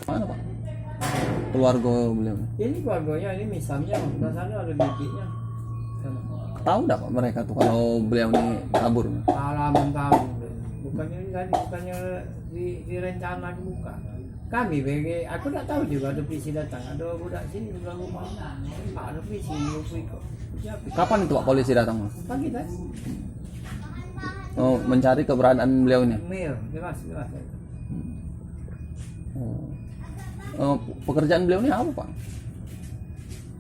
Mana Pak? Keluarga beliau. Ini keluarganya, ini misalnya, di sana ada bibinya. Tahu enggak Pak mereka tuh kalau beliau ini kabur? Halaman tahu. Bukannya direncana buka. Kami BG, aku tak tahu juga ada polisi datang. Ada budak sini juga rumah. Ada polisi kok. Kapan itu Pak polisi datang? Pagi tadi. Oh, mencari keberadaan beliau ini. Jelas. Pekerjaan beliau ini apa Pak?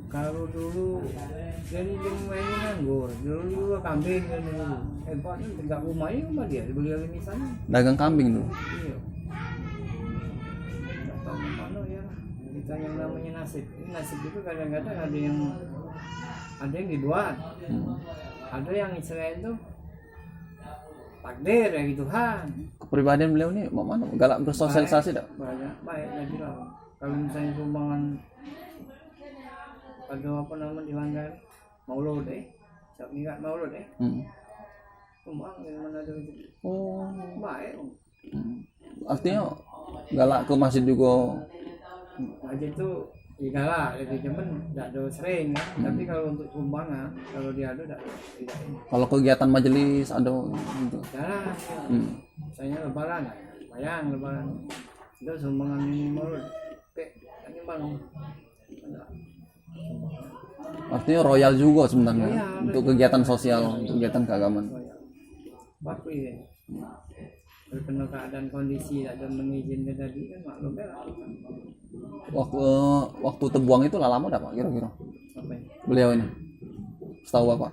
Kalau dulu jadi ini nganggur, dulu kambing kan dulu. Hebatnya tegak rumahnya rumah dia, beli lagi misalnya. Dagang kambing dulu. Iya. Nggak tahu mana ya. Kita yang namanya nasib. Ini nasib itu kadang-kadang ada yang dibuat, ada yang istilahnya itu takdir ya Tuhan. Kepribadian beliau ini mana? Galak bersosialisasi tak? Banyak, baik lagi lah. Kalau misalnya sumbangan ada apa nama dilanggar maulud siap niat maulud sumbang dari mana ada itu. Oh, Baik. artinya galak ke masjid juga. Aja itu lah, jadi cuman tidak ada sering ya. Tapi kalau untuk sumbangan, kalau dia ada tidak ini. Kalau kegiatan majelis ada gitu. Jarang. Misalnya lebaran, bayang lebaran. Itu sumbangan ini maulud. Ini bang. Artinya royal juga sebenarnya Royal, untuk kegiatan sosial, kegiatan keagamaan. Waktu ini. Karena keadaan kondisi tidak mengizinkan tadi kan maklum ya. Waktu terbuang itu lah lama dah Pak kira-kira. Apa ini? Beliau ini. Setahu Bapak.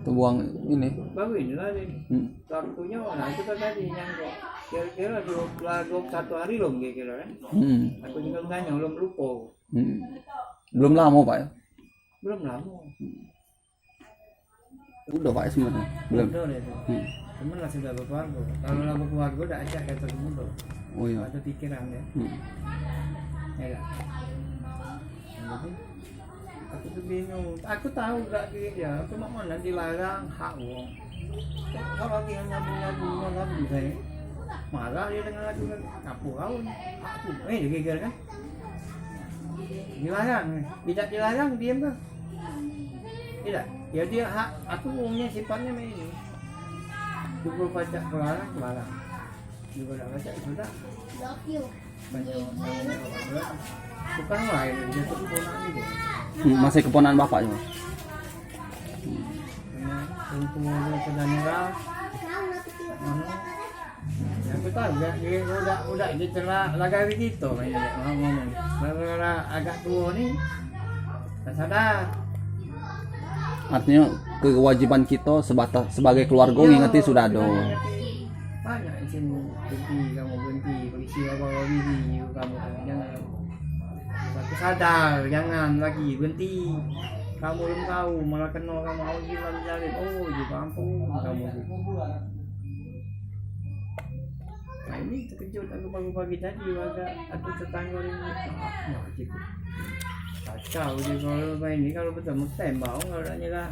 Terbuang ini. Baru inilah ini. Waktunya nah itu kan tadi nyangkut. Kira-kira 21 hari loh kira-kira kan. Aku juga nanya belum lupa. Belum lama Pak ya? Belum lama. Udah Pak ya sebenarnya. Belum. Udah itu. Cuman lah sudah berkeluarga. Kalau lah berkeluarga udah ajak kata muda. Oh iya. Ada pikiran ya. Ya. Jadi aku tuh bingung. Aku tahu gak dia. Aku mau mana dilarang hak wong. Kalau dia nyambung kan bisa. Marah dia dengan lagu kapur kau. Aku. Dia kan. Dilarang. Tidak dilarang diam kan? Tidak. Ya dia hak. Aku umumnya sifatnya ini. Cukup baca kelarang. Juga tak baca sudah. Bukan lain, dia tuh keponakan itu. Masih keponakan Bapak juga. Untuk ke Danira. Ya aku tahu ya, dia udah diterla lagi gitu ngomong. Karena agak tua nih, tak sadar. Artinya kewajiban kita sebagai keluarga ngingeti sudah ada. Banyak izin berhenti, polisi bawa diri kamu jangan. Aku sadar, jangan lagi berhenti. Kamu belum tahu, malah kena kamu mau gila menjalin. Oh, juga ampun kamu. Nah ini terkejut aku pagi-pagi tadi ada tetangga ini. Kacau dia kalau ini kalau betul tembak kalau ada nyerah.